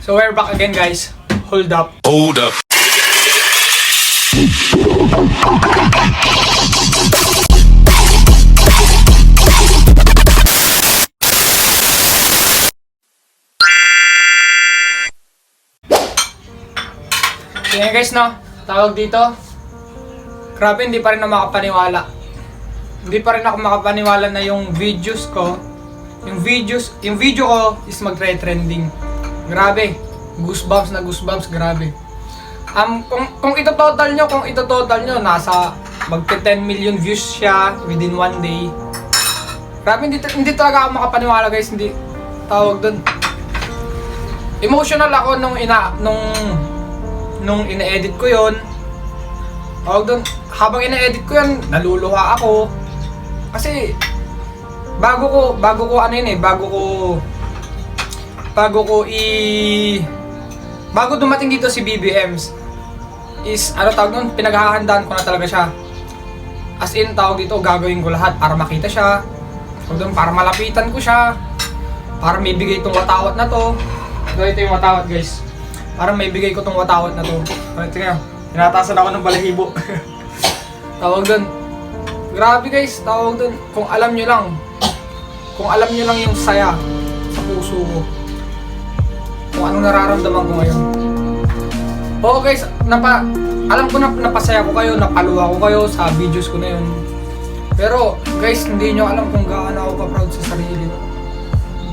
So we're back again, guys. Hold up. Hold up. Kaya guys, no, tawag dito. Grabe, hindi pa rin ako makapaniwala. Hindi pa rin ako makapaniwala na yung videos ko, yung video ko is magtre-trending. Grabe. Goosebumps na goosebumps, grabe. Kung ito total nyo, nasa magte 10 million views siya within one day. Grabe, hindi talaga ako makapaniwala, guys. Hindi tawag doon. Emotional ako nung ina-edit ko 'yon. Tawag doon, habang ina-edit ko 'yan, naluluha ako. Kasi bago dumating dito si BBMs is tawag nun, pinaghahandaan ko na talaga siya. As in, tawag dito, gagawin ko lahat para makita siya. Tawag doon, para malapitan ko siya. Para may bigay itong watawat na to. Ito yung watawat, guys. Para may bigay ko itong watawat na to. Ito nga, tinatasan ako ng balahibo. Tawag doon. Grabe, guys, tawag doon. Kung alam nyo lang yung saya sa puso ko. Kung anong nararamdaman ko ngayon. Oo, guys, alam ko na napasaya ko kayo, napaluwa ko kayo sa videos ko na yun. Pero guys, hindi nyo alam kung gaano ako ka-proud sa sarili ko.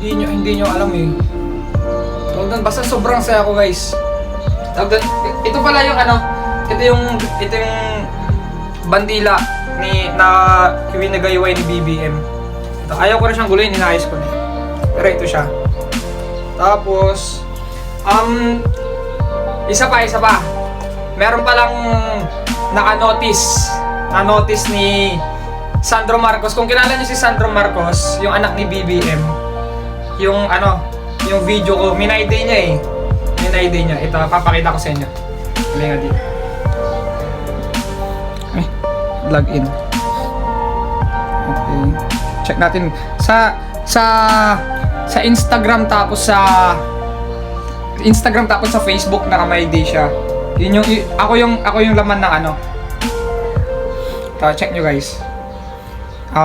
Hindi nyo alam eh. Tawag doon, basta sobrang saya ko, guys. Tawag doon, ito pala yung ito yung bandila na winagayway ni BBM. Ito, ayaw ko na siyang guluhin, inaayos ko na. Pero ito siya. Tapos isa pa. Meron palang na-notice ni Sandro Marcos. Kung kilala niyo si Sandro Marcos, yung anak ni BBM, yung video ko, minayday niya eh. Minayday niya. Ito, papakita ko sa inyo. Hali nga dito. Log in. Okay. Check natin sa Instagram tapos sa Facebook naka-my-day siya. Yun yung ako yung laman ng check nyo, guys.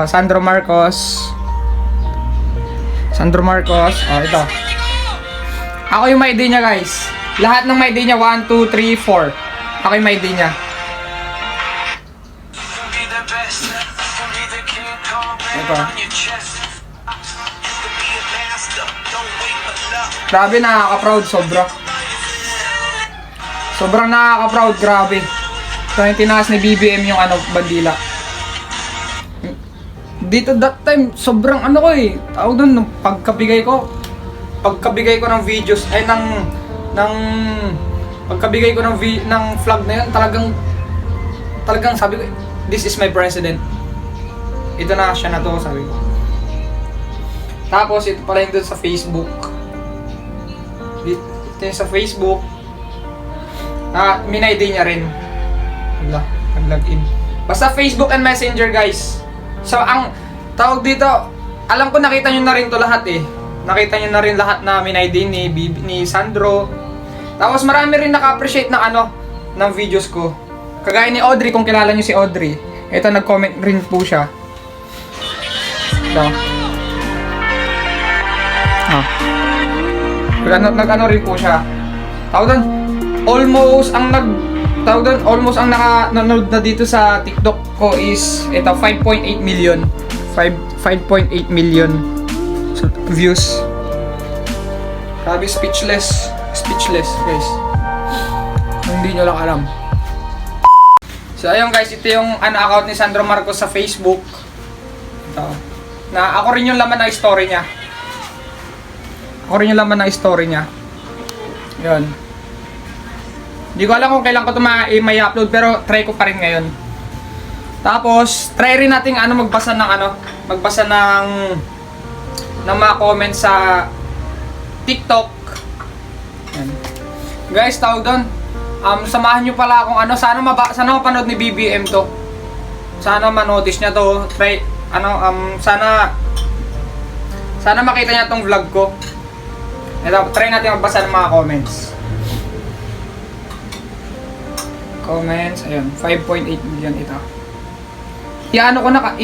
Sandro Marcos. Ito. Ako yung my-day niya, guys. Lahat ng my-day niya 1, 2, 3, 4. Ako yung my-day niya. Ito. Grabe, nakaka-proud, sobrang nakaka-proud, grabe. So, yung tinaas ni BBM yung bandila. Dito that time, sobrang tawag doon, nung pagkabigay ko ng videos, pagkabigay ko ng flag na yun, talagang sabi ko, this is my president. Ito na, siya na to, sabi ko. Tapos, ito pala yung doon sa Facebook. Ito yung sa Facebook. Minayday niya rin. Nag-login. Basta Facebook and Messenger, guys. So, ang tawag dito, alam ko nakita nyo na rin to lahat eh. Nakita nyo na rin lahat na minayday ni Sandro. Tapos marami rin naka-appreciate ng videos ko. Kagaya ni Audrey, kung kilala nyo si Audrey. Ito, nag-comment rin po siya. Ito. Nag-ano rin po siya. Almost ang nanonood na dito sa TikTok ko is ito, 5.8 million. 5.8 million views. Grabe, speechless, guys. Hindi nyo lang alam. So ayun, guys, ito yung account ni Sandro Marcos sa Facebook. Ito. Na ako rin yung laman ng story niya. Yun. Hindi ko alam kung kailan ko ito may upload, pero try ko pa rin ngayon. Tapos, try rin natin magbasa ng mga comments sa TikTok. Yan. Guys, tawag doon. Samahan nyo pala akong sana mapanood ni BBM to. Sana ma-notice niya to. Try, sana makita niya tong vlog ko. Ito, try natin magbasa ng mga comments. Comments, ayun, 5.8 million ito. Iano ko na,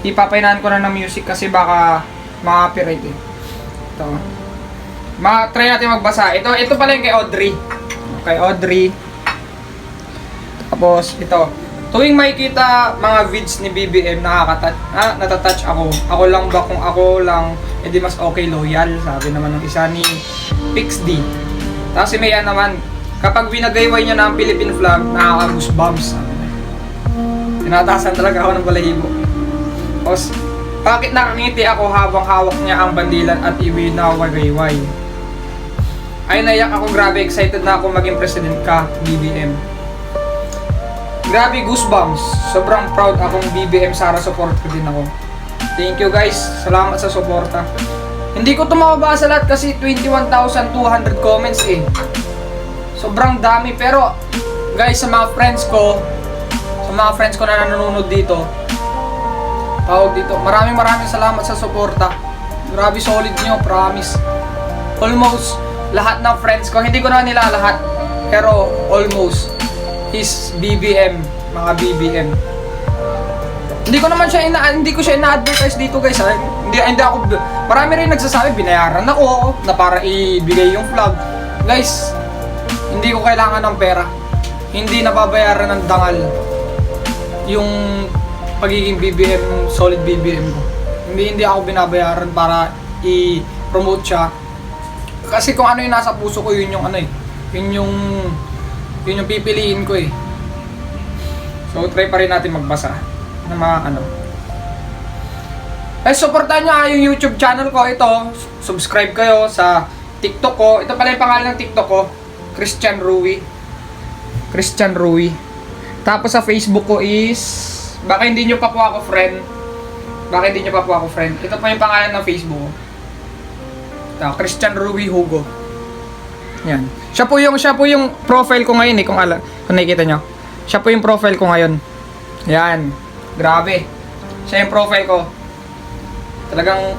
ipapainahan ko na ng music kasi baka ma-copyright eh. Ito. Try natin magbasa. Ito pala yung kay Audrey. Kay Audrey. Tapos, ito. Tuwing makikita mga vids ni BBM, natatouch ako. Ako lang ba kung ako lang, edi mas okay loyal, sabi naman ng isa ni PixD. Tapos si Maya naman, kapag binagayway niya na ang Philippine flag, nakaka-goosebumps. Tinatasan talaga ako ng balahibo. Tapos, bakit nakangiti ako habang hawak niya ang bandilan at ibinawagayway? Ay naiyak ako, grabe, excited na ako maging president ka, BBM. Grabe, goosebumps. Sobrang proud akong BBM Sara, support ko din ako. Thank you guys, salamat sa suporta. Hindi ko ito makabasa lahat kasi 21,200 comments eh. Sobrang dami, pero guys, sa mga friends ko na nanonood dito, maraming salamat sa suporta. Grabe, solid nyo, promise. Almost lahat ng friends ko, hindi ko na nila lahat, pero almost is BBM, mga BBM. Hindi ko siya ina-advertise dito guys ha. Hindi ako, marami rin nagsasabi binayaran ako na para ibigay yung vlog. Guys, hindi ko kailangan ng pera. Hindi nababayaran ng dangal yung pagiging BBM, solid BBM ko. Hindi ako binabayaran para i-promote siya. Kasi kung ano yung nasa puso ko, yun yung yun yung pipiliin ko eh. So try pa rin natin magbasa ng mga ano. Supportan nyo yung YouTube channel ko. Ito, subscribe kayo sa TikTok ko. Ito pala yung pangalan ng TikTok ko, Christian Rui. Tapos sa Facebook ko is, baka hindi nyo pa po ako friend. Ito pa yung pangalan ng Facebook ko. Ito, Christian Rui Hugo. Yan. Siya po yung profile ko ngayon eh, kung nakikita nyo. Siya po yung profile ko ngayon. Yan. Grabe. Siya yung profile ko. Talagang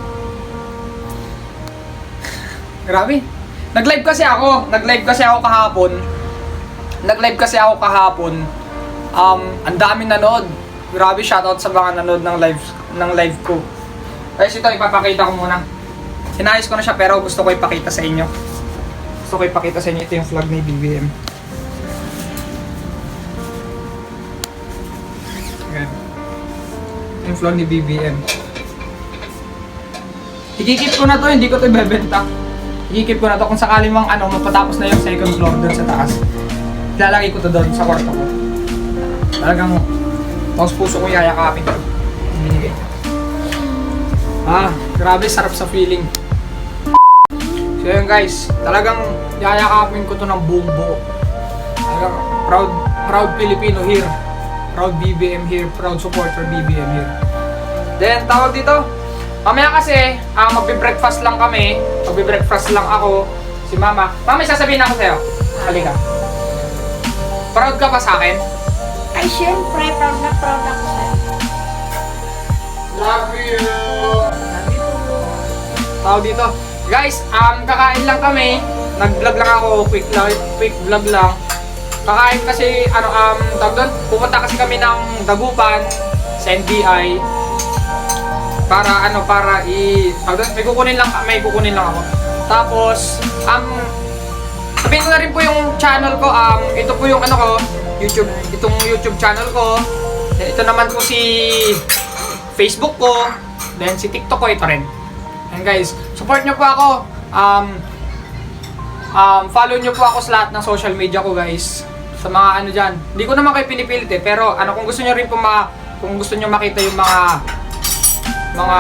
grabe. Nag-live kasi ako kahapon. Ang daming nanood. Grabe, shoutout sa mga nanood ng live ko. Guys, ito ipapakita ko muna. Sinayos ko na siya pero gusto ko ipakita sa inyo. Ito yung flag ni BBM. Ayan. Yung flag ni BBM. Ikikip ko na to, hindi ko to ibebenta. Ikikip ko na to kung sakali mang mapatapos na yung second floor doon sa taas. Ilalagay ko to doon sa kwarto ko. Talagang taos puso ko yayakapin ko. Binigay. Grabe, sarap sa feeling. So yun guys, talagang yayakapin ko to ng buong buo. Talagang proud Filipino here. Proud BBM here, proud supporter BBM here. Then tawag dito, mamaya kasi magbe-breakfast lang kami. Magbe-breakfast lang ako, si Mama. Mama, sasabihin ako sa'yo. Halika. Proud ka ba sa akin? Ay, syempre, proud ako sa'yo. Love you! Tawag dito. Guys, kakain lang kami. Nag-vlog lang ako, quick vlog lang. Kakain kasi, tawag doon, pupunta kasi kami ng Dagupan sa NBI. Para tawag doon, may kukunin lang ako. Tapos, sabihin ko na rin po yung channel ko, ito po yung itong YouTube channel ko. Ito naman po si Facebook ko, then si TikTok ko, ito rin. And guys, support nyo po ako. Follow nyo po ako sa lahat ng social media ko guys. Sa mga dyan. Hindi ko naman kayo pinipilit eh. Pero kung gusto nyo rin po kung gusto nyo makita yung mga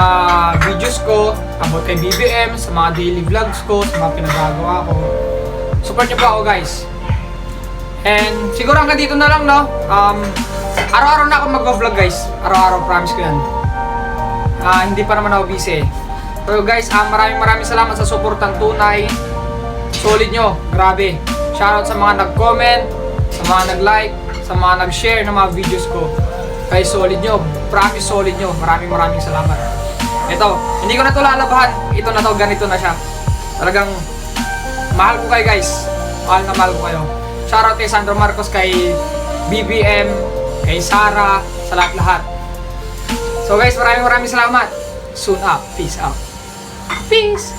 videos ko about kay BBM, sa mga daily vlogs ko, sa mga pinagagawa ko, support nyo po ako guys. And siguro hanggang dito na lang, no? Araw-araw na ako mag-vlog guys. Araw-araw, promise ko yan. Hindi pa naman ako busy eh. So guys, maraming salamat sa suportang tunay. Solid nyo, grabe. Shoutout sa mga nag-comment, sa mga nag-like, sa mga nag-share ng mga videos ko. Guys, solid nyo, promise solid nyo. Maraming salamat. Ito, hindi ko na ito lalabahan. Ito na to, ganito na siya. Talagang mahal ko kayo guys. Mahal ko kayo. Shoutout kay Sandro Marcos, kay BBM, kay Sarah, sa lahat-lahat. So guys, maraming salamat. Soon up. Peace out. Peace!